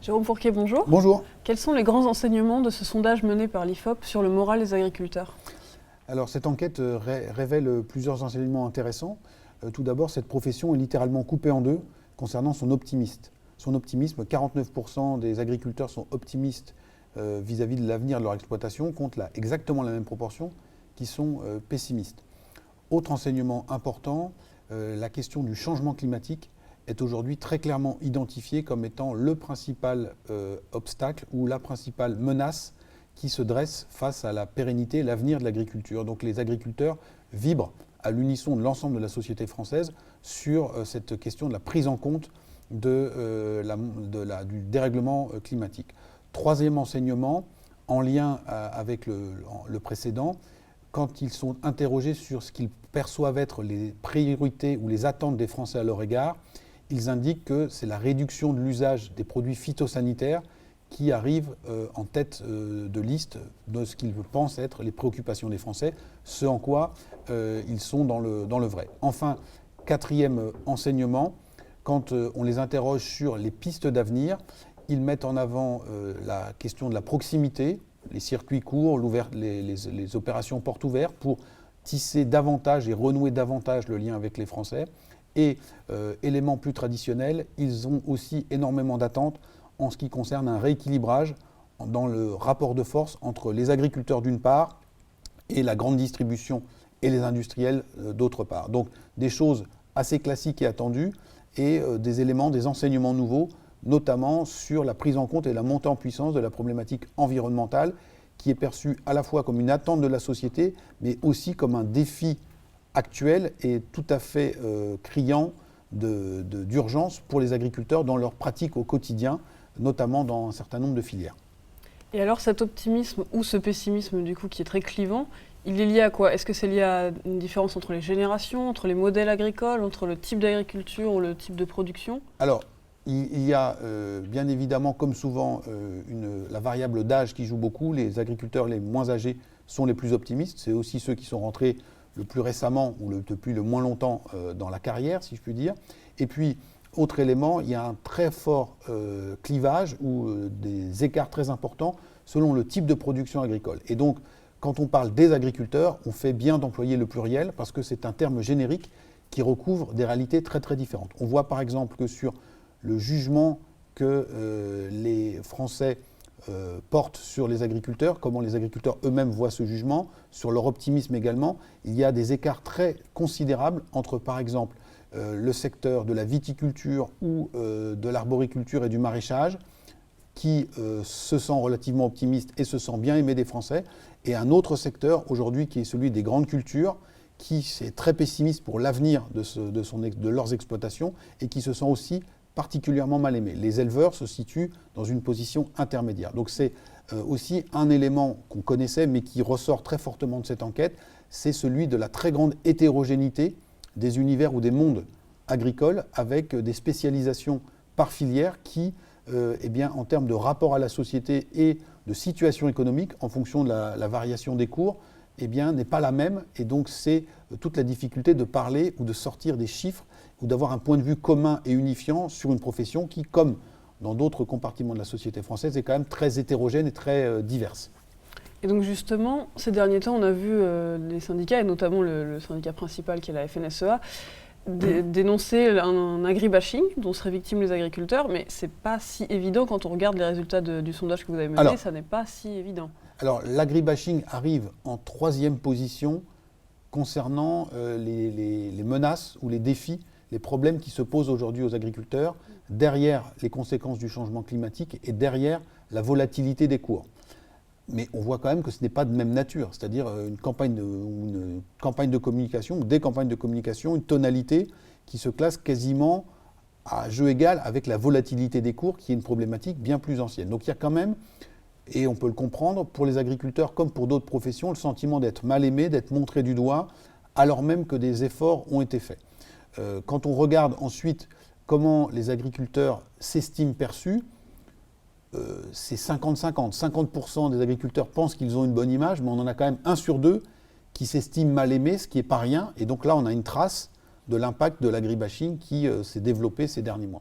Jérôme Fourquet, bonjour. Bonjour. Quels sont les grands enseignements de ce sondage mené par l'IFOP sur le moral des agriculteurs? Alors cette enquête révèle plusieurs enseignements intéressants. Tout d'abord, cette profession est littéralement coupée en deux concernant son optimisme. 49% des agriculteurs sont optimistes vis-à-vis de l'avenir de leur exploitation, contre exactement la même proportion qui sont pessimistes. Autre enseignement important, la question du changement climatique est aujourd'hui très clairement identifiée comme étant le principal obstacle ou la principale menace qui se dresse face à la pérennité et l'avenir de l'agriculture. Donc les agriculteurs vibrent à l'unisson de l'ensemble de la société française sur cette question de la prise en compte du dérèglement climatique. Troisième enseignement, en lien avec le précédent, quand ils sont interrogés sur ce qu'ils perçoivent être les priorités ou les attentes des Français à leur égard, ils indiquent que c'est la réduction de l'usage des produits phytosanitaires qui arrive en tête de liste de ce qu'ils pensent être les préoccupations des Français, ce en quoi ils sont dans le vrai. Enfin, quatrième enseignement, quand on les interroge sur les pistes d'avenir, ils mettent en avant la question de la proximité, les circuits courts, les opérations portes ouvertes pour tisser davantage et renouer davantage le lien avec les Français. Et élément plus traditionnel, ils ont aussi énormément d'attentes en ce qui concerne un rééquilibrage dans le rapport de force entre les agriculteurs d'une part et la grande distribution et les industriels d'autre part. Donc des choses assez classiques et attendues et des éléments, des enseignements nouveaux, notamment sur la prise en compte et la montée en puissance de la problématique environnementale qui est perçue à la fois comme une attente de la société, mais aussi comme un défi actuel et tout à fait criant d'urgence pour les agriculteurs dans leur pratique au quotidien, notamment dans un certain nombre de filières. Et alors cet optimisme ou ce pessimisme du coup qui est très clivant, il est lié à quoi? Est-ce que c'est lié à une différence entre les générations, entre les modèles agricoles, entre le type d'agriculture ou le type de production? Alors, il y a bien évidemment, comme souvent, la variable d'âge qui joue beaucoup. Les agriculteurs les moins âgés sont les plus optimistes. C'est aussi ceux qui sont rentrés le plus récemment ou depuis le moins longtemps dans la carrière, si je puis dire. Et puis, autre élément, il y a un très fort clivage ou des écarts très importants selon le type de production agricole. Et donc, quand on parle des agriculteurs, on fait bien d'employer le pluriel parce que c'est un terme générique qui recouvre des réalités très très différentes. On voit par exemple que sur le jugement que les Français portent sur les agriculteurs, comment les agriculteurs eux-mêmes voient ce jugement, sur leur optimisme également, il y a des écarts très considérables entre par exemple le secteur de la viticulture ou de l'arboriculture et du maraîchage, qui se sent relativement optimiste et se sent bien aimé des Français, et un autre secteur aujourd'hui qui est celui des grandes cultures, qui est très pessimiste pour l'avenir de leurs exploitations et qui se sent aussi particulièrement mal aimé. Les éleveurs se situent dans une position intermédiaire. Donc c'est aussi un élément qu'on connaissait mais qui ressort très fortement de cette enquête, c'est celui de la très grande hétérogénéité des univers ou des mondes agricoles avec des spécialisations par filière qui, en termes de rapport à la société et de situation économique, en fonction de la variation des cours, n'est pas la même. Et donc c'est toute la difficulté de parler ou de sortir des chiffres ou d'avoir un point de vue commun et unifiant sur une profession qui, comme dans d'autres compartiments de la société française, est quand même très hétérogène et très diverse. Et donc justement, ces derniers temps, on a vu les syndicats, et notamment le syndicat principal qui est la FNSEA, dénoncer un agribashing dont seraient victimes les agriculteurs, mais c'est pas si évident quand on regarde les résultats du sondage que vous avez mené, ça n'est pas si évident. Alors l'agribashing arrive en troisième position concernant les menaces ou les défis, les problèmes qui se posent aujourd'hui aux agriculteurs, derrière les conséquences du changement climatique et derrière la volatilité des cours. Mais on voit quand même que ce n'est pas de même nature, c'est-à-dire une campagne de communication, ou des campagnes de communication, une tonalité qui se classe quasiment à jeu égal avec la volatilité des cours, qui est une problématique bien plus ancienne. Donc il y a quand même, et on peut le comprendre, pour les agriculteurs comme pour d'autres professions, le sentiment d'être mal aimé, d'être montré du doigt, alors même que des efforts ont été faits. Quand on regarde ensuite comment les agriculteurs s'estiment perçus, c'est 50-50. 50% des agriculteurs pensent qu'ils ont une bonne image, mais on en a quand même 1 sur 2 qui s'estiment mal aimés, ce qui n'est pas rien. Et donc là, on a une trace de l'impact de l'agribashing qui s'est développé ces derniers mois.